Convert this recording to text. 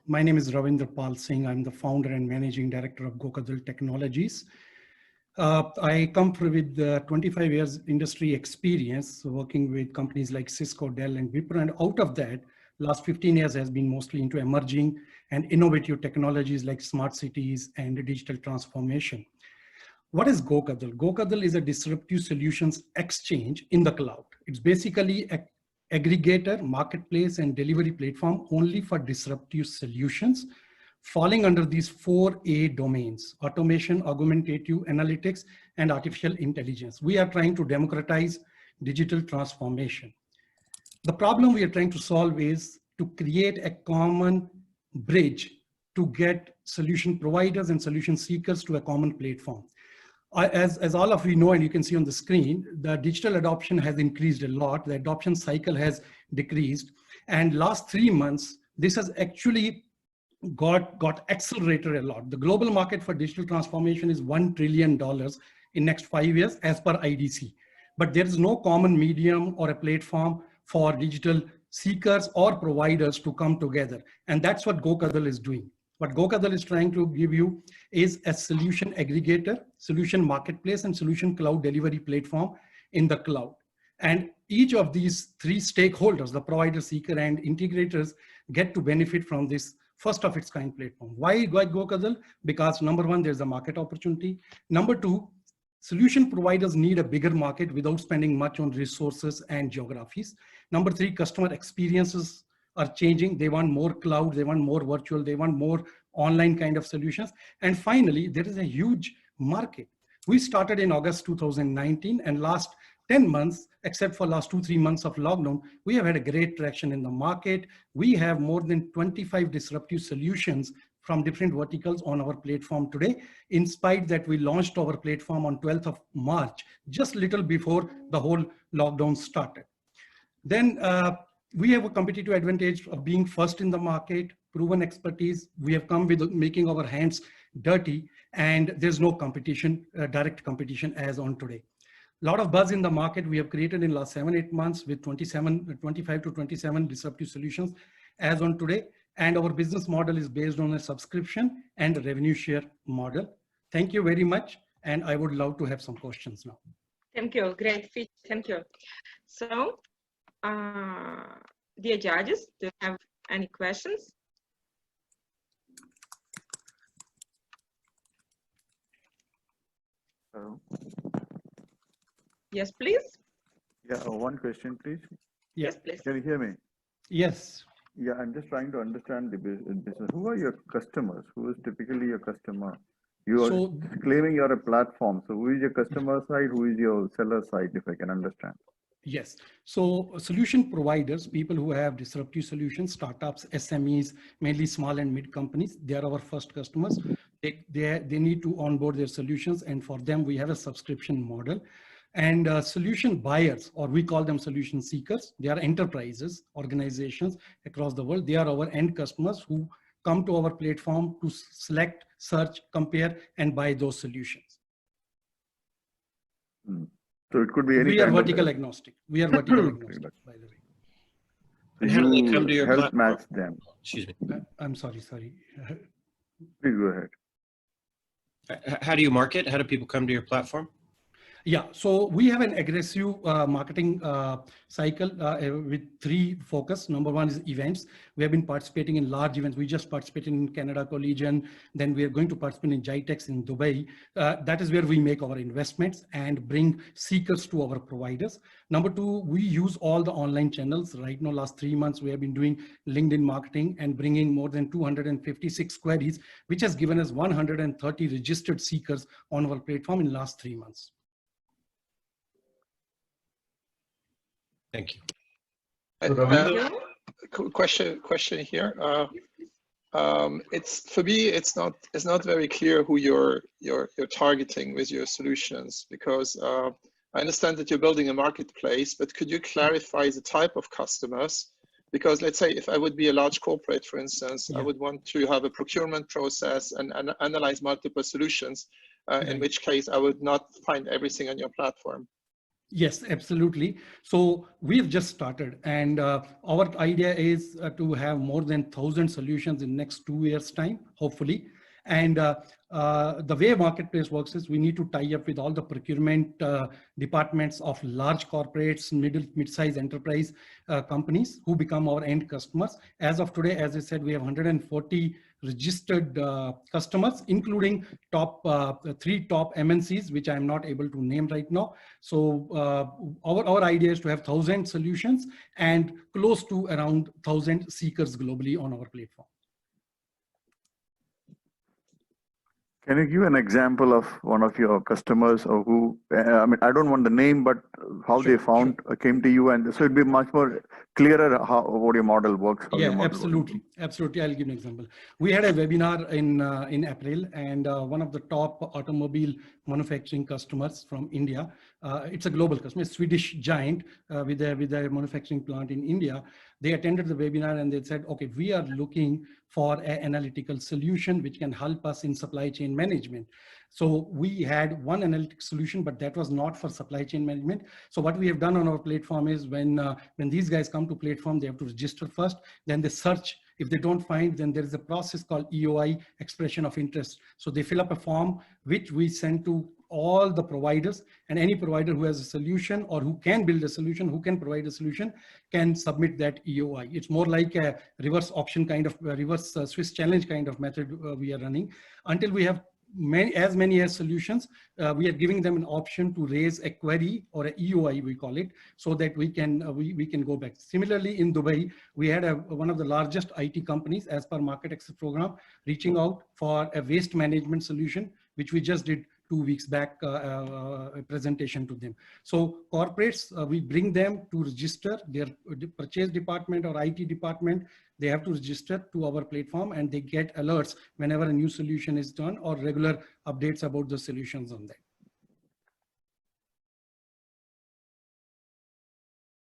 My name is Ravinder Pal Singh. I'm the founder and managing director of Gokadal Technologies. I come with 25 years industry experience working with companies like Cisco, Dell, and Wipro. And out of that, last 15 years has been mostly into emerging and innovative technologies like smart cities and digital transformation. What is Gokadal? Gokadal is a disruptive solutions exchange in the cloud. It's basically an aggregator, marketplace, and delivery platform only for disruptive solutions, falling under these 4A domains: automation, augmentative analytics, and artificial intelligence. We are trying to democratize digital transformation. The problem we are trying to solve is to create a common bridge to get solution providers and solution seekers to a common platform. As all of you know, and you can see on the screen, the digital adoption has increased a lot. The adoption cycle has decreased. And last 3 months, this has actually got accelerated a lot. The global market for digital transformation is $1 trillion in next 5 years as per IDC. But there is no common medium or a platform for digital seekers or providers to come together. And that's what Gokadal is doing. What Gokadal is trying to give you is a solution aggregator, solution marketplace, and solution cloud delivery platform in the cloud. And each of these three stakeholders, the provider, seeker, and integrators, get to benefit from this first of its kind platform. Why Gokadal? Because number one, there's a market opportunity. Number two, solution providers need a bigger market without spending much on resources and geographies. Number three, customer experiences are changing. They want more cloud, they want more virtual, they want more online kind of solutions. And finally, there is a huge market. We started in August 2019, and last 10 months, except for last 2-3 months of lockdown, we have had a great traction in the market. We have more than 25 disruptive solutions from different verticals on our platform today, in spite that we launched our platform on 12th of March, just little before the whole lockdown started. Then we have a competitive advantage of being first in the market, proven expertise. We have come with making our hands dirty, and there's no competition, direct competition as on today. A lot of buzz in the market we have created in last 7-8 months with 25 to 27 disruptive solutions as on today. And our business model is based on a subscription and a revenue share model. Thank you very much. And I would love to have some questions now. Thank you. Great feature. Thank you. So, dear judges, do you have any questions? Hello. Yes, please. Yeah, one question, please. Yes, please. Can you hear me? Yes. Yeah, I'm just trying to understand the business. Who are your customers? Who is typically your customer? You are claiming you're a platform. So who is your customer side? Who is your seller side, if I can understand? Yes. So solution providers, people who have disruptive solutions, startups, SMEs, mainly small and mid companies, they are our first customers. They need to onboard their solutions. And for them, we have a subscription model. And solution buyers, or we call them solution seekers, they are enterprises, organizations across the world. They are our end customers who come to our platform to select, search, compare, and buy those solutions. So it could be any. We are vertical agnostic. We are vertical agnostic, by the way. And how do they come to your help platform? match them. Excuse me. I'm sorry. Please go ahead. How do you market? How do people come to your platform? Yeah, so we have an aggressive marketing cycle with 3 focus. Number one is events. We have been participating in large events. We just participated in Canada Collision. Then we are going to participate in GITEX in Dubai. That is where we make our investments and bring seekers to our providers. Number 2, we use all the online channels. Right now, last 3 months, we have been doing LinkedIn marketing and bringing more than 256 queries, which has given us 130 registered seekers on our platform in last 3 months. Thank you. Question here. It's for me, it's not very clear who you're targeting with your solutions, because I understand that you're building a marketplace, but could you clarify the type of customers? Because let's say if I would be a large corporate, for instance, I would want to have a procurement process and analyze multiple solutions, in which case I would not find everything on your platform. Yes, absolutely. So we've just started, and our idea is to have more than 1,000 solutions in next 2 years' time, hopefully. And the way marketplace works is we need to tie up with all the procurement departments of large corporates, mid-size enterprise companies who become our end customers. As of today, as I said, we have 140 registered customers, including three top MNCs, which I'm not able to name right now. So our idea is to have 1,000 solutions and close to around 1,000 seekers globally on our platform. Can you give an example of one of your customers or who, I mean, I don't want the name, but how Sure, they found, came to you, and so it'd be much more clearer what your model works. Yeah, absolutely. Absolutely. I'll give an example. We had a webinar in April, and one of the top automobile manufacturing customers from India, it's a global customer, a Swedish giant with a manufacturing plant in India. They attended the webinar and they said, okay, we are looking for an analytical solution which can help us in supply chain management. So we had one analytic solution, but that was not for supply chain management. So what we have done on our platform is when these guys come to platform, they have to register first, then they search. If they don't find, then there is a process called EOI, expression of interest. So they fill up a form, which we send to all the providers, and any provider who has a solution or who can build a solution, who can provide a solution, can submit that EOI. It's more like a reverse auction kind of, reverse Swiss challenge kind of method we are running. Until we have as many as solutions, we are giving them an option to raise a query or a EOI, we call it, so that we can go back. Similarly, in Dubai, we had one of the largest IT companies, as per Market Access Program, reaching out for a waste management solution, which we just did 2 weeks back, a presentation to them. So corporates, we bring them to register their purchase department or IT department. They have to register to our platform and they get alerts whenever a new solution is done or regular updates about the solutions on that.